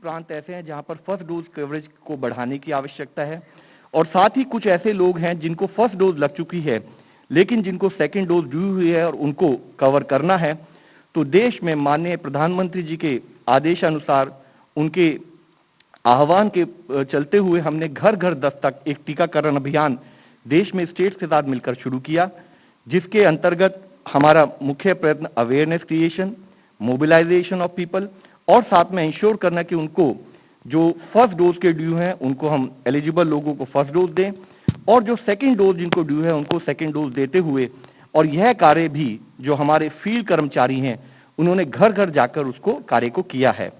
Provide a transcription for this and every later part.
प्रांत ऐसे हैं जहां पर फर्स्ट डोज कवरेज को बढ़ाने की आवश्यकता है और साथ ही कुछ ऐसे लोग हैं जिनको फर्स्ट डोज लग चुकी है लेकिन जिनको सेकंड डोज दी हुई है और उनको कवर करना है। तो देश में माननीय प्रधानमंत्री जी के आदेशानुसार उनके आह्वान के चलते हुए हमने घर घर दस्तक एक टीकाकरण अभियान देश में स्टेट्स के साथ मिलकर शुरू किया, जिसके अंतर्गत हमारा मुख्य प्रयत्न awareness creation, mobilisation of people और साथ में इंश्योर करना कि उनको जो फर्स्ट डोज के ड्यू हैं उनको हम एलिजिबल लोगों को फर्स्ट डोज दें और जो सेकंड डोज जिनको ड्यू है उनको सेकंड डोज देते हुए, और यह कार्य भी जो हमारे फील्ड कर्मचारी हैं उन्होंने घर घर जाकर उसको कार्य को किया है।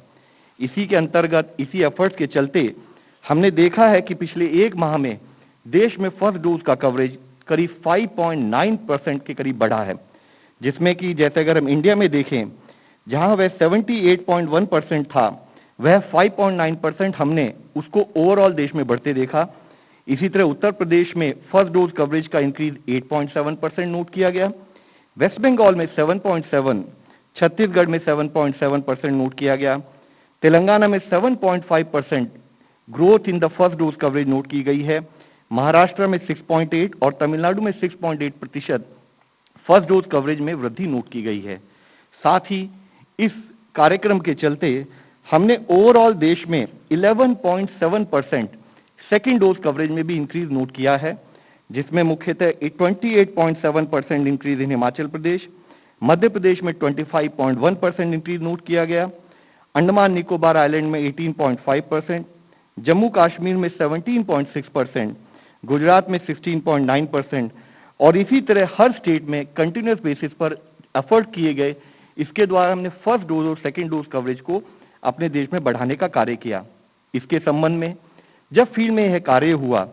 इसी के अंतर्गत इसी एफर्ट्स के चलते हमने देखा है कि पिछले एक माह में देश में फर्स्ट डोज का कवरेज करीब 5.9% के करीब बढ़ा है, जिसमें कि जैसे अगर हम इंडिया में देखें जहां वह 78.1% था वह 5.9% हमने उसको ओवरऑल देश में बढ़ते देखा। इसी तरह उत्तर प्रदेश में फर्स्ट डोज कवरेज का इंक्रीज 8.7% नोट किया गया, वेस्ट बंगाल में 7.7, छत्तीसगढ़ में 7.7% नोट किया गया, तेलंगाना में 7.5% growth in the first dose coverage note की गई है, महाराष्ट्र में 6.8 और तमिलनाडु में 6.8% फर्स्ट डोज कवरेज में वृद्धि नोट की गई है। साथ ही इस कार्यक्रम के चलते हमने ओवरऑल देश में 11.7% सेकेंड डोज कवरेज में भी इंक्रीज नोट किया है, जिसमें मुख्यतः 28.7% इंक्रीज इन हिमाचल प्रदेश, मध्य प्रदेश में 25.1% इंक्रीज नोट किया गया, अंडमान निकोबार आइलैंड में 18.5%, जम्मू कश्मीर में 17.6%, गुजरात में 16.9% और इसी तरह हर स्टेट में कंटिन्यूस बेसिस पर एफर्ट किए गए। इसके द्वारा हमने फर्स्ट डोज और सेकेंड डोज कवरेज को अपने देश में बढ़ाने का कार्य किया। इसके संबंध में जब फील्ड में यह कार्य हुआ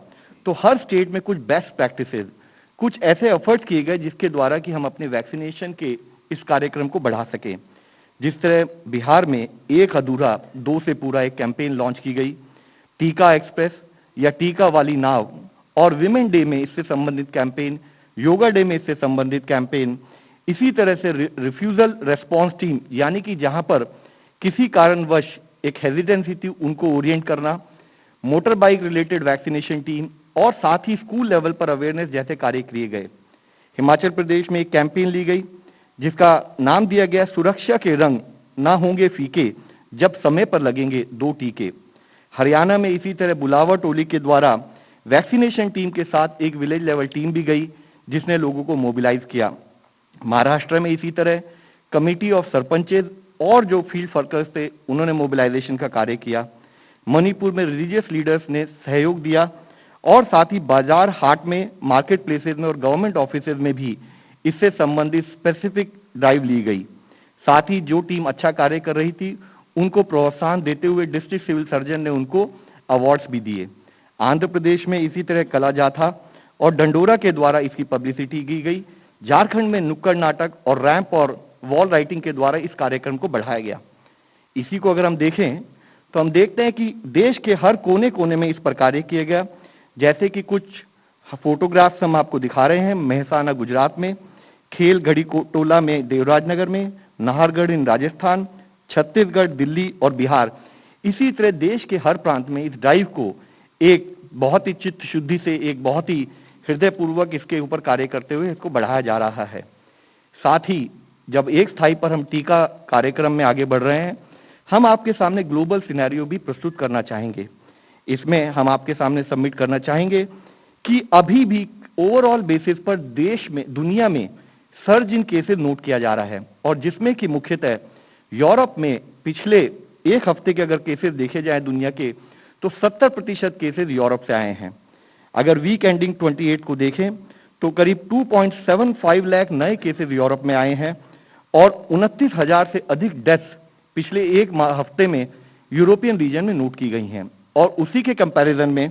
तो हर स्टेट में कुछ बेस्ट प्रैक्टिसेस, कुछ ऐसे एफर्ट्स किए गए जिसके द्वारा कि हम अपने वैक्सीनेशन के इस कार्यक्रम को बढ़ा सकें। जिस तरह बिहार में एक अधूरा दो से पूरा एक कैंपेन लॉन्च की गई, टीका एक्सप्रेस या टीका वाली नाव, और विमेन डे में इससे संबंधित कैंपेन, योगा डे में इससे संबंधित कैंपेन, इसी तरह से रिफ्यूजल रेस्पॉन्स टीम यानी कि जहां पर किसी कारणवश एक हेजिटेंसी थी उनको ओरिएंट करना, motor bike related vaccination team और साथ ही स्कूल लेवल पर अवेयरनेस जैसे कार्य किए गए। हिमाचल प्रदेश में एक कैंपेन ली गई जिसका नाम दिया गया सुरक्षा के रंग ना होंगे फीके जब समय पर लगेंगे 2 टीके। हरियाणा में इसी तरह बुलावा टोली के द्वारा वैक्सीनेशन टीम के साथ एक विलेज लेवल टीम भी गई जिसने लोगों को मोबिलाइज किया। महाराष्ट्र में इसी तरह कमिटी ऑफ सरपंचेज और जो फील्ड वर्कर्स थे उन्होंने मोबिलाइजेशन का कार्य किया। मणिपुर में रिलीजियस लीडर्स ने सहयोग दिया और साथ ही बाजार हाट में, मार्केट प्लेसेज में और गवर्नमेंट ऑफिसेज में भी इससे संबंधित स्पेसिफिक ड्राइव ली गई। साथ ही जो टीम अच्छा कार्य कर रही थी उनको प्रोत्साहन देते हुए डिस्ट्रिक्ट सिविल सर्जन ने उनको अवार्ड्स भी दिए। आंध्र प्रदेश में इसी तरह कला जाथा और डंडोरा के द्वारा इसकी पब्लिसिटी की गई। झारखंड में नुक्कड़ नाटक और रैंप और वॉल राइटिंग के द्वारा इस कार्यक्रम को बढ़ाया गया। इसी को अगर हम देखें तो हम देखते हैं कि देश के हर कोने कोने में इस पर कार्य किया गया। जैसे कि कुछ फोटोग्राफ्स हम आपको दिखा रहे हैं, मेहसाना गुजरात में, खेल घड़ी टोला में देवराजनगर में, नाहरगढ़ इन राजस्थान, छत्तीसगढ़, दिल्ली और बिहार। इसी तरह देश के हर प्रांत में इस ड्राइव को एक बहुत ही चित्त शुद्धि से, एक बहुत ही हृदयपूर्वक इसके ऊपर कार्य करते हुए इसको बढ़ाया जा रहा है। साथ ही जब एक स्थाई पर हम टीका कार्यक्रम में आगे बढ़ रहे हैं, हम आपके सामने ग्लोबल सिनेरियो भी प्रस्तुत करना चाहेंगे। इसमें हम आपके सामने सबमिट करना चाहेंगे कि अभी भी ओवरऑल बेसिस पर देश में, दुनिया में सर्ज इन केसेस नोट किया जा रहा है और जिसमें कि मुख्यतः यूरोप में पिछले एक हफ्ते के अगर केसेस देखे जाए दुनिया के तो 70% केसेस यूरोप से आए हैं। अगर वीक एंडिंग 28 को देखें तो करीब 2.75 लाख नए केसेस यूरोप में आए हैं और 29,000 से अधिक डेथ्स पिछले एक हफ्ते में यूरोपियन रीजन में नोट की गई हैं। और उसी के कंपैरिजन में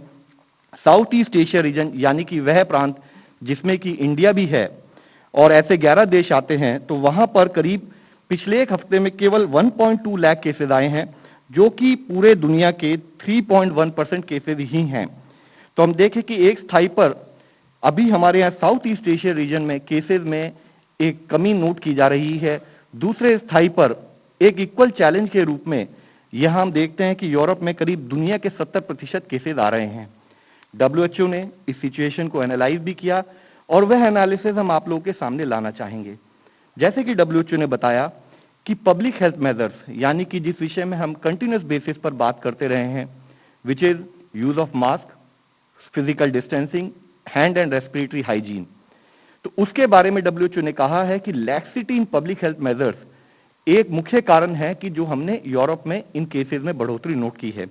साउथ ईस्ट एशिया रीजन यानी कि वह प्रांत जिसमें कि इंडिया भी है और ऐसे 11 देश आते हैं, तो वहां पर करीब पिछले एक हफ्ते में केवल 1.2 लाख केसेस आए हैं, जो कि पूरे दुनिया के 3.1% केसेस ही हैं। तो हम देखें कि एक स्थाई पर अभी हमारे यहाँ साउथ ईस्ट एशिया रीजन में केसेस में एक कमी नोट की जा रही है। दूसरे स्थाई पर एक इक्वल चैलेंज के रूप में यह हम देखते हैं कि यूरोप में करीब दुनिया के 70% केसेस आ रहे हैं। डब्ल्यूएचओ ने इस सिचुएशन को एनालाइज भी किया और वह एनालिसिस हम आप लोगों के सामने लाना चाहेंगे। जैसे कि डब्ल्यूएचओ ने बताया कि पब्लिक हेल्थ मेजर्स, यानी कि जिस विषय में हम कंटिन्यूस बेसिस पर बात करते रहे हैं, which is use of mask, physical distancing, hand and respiratory hygiene. तो उसके बारे में डब्ल्यूएचओ ने कहा है कि laxity in public health measures एक मुख्य कारण है कि जो हमने यूरोप में इन केसेस में बढ़ोतरी नोट की है।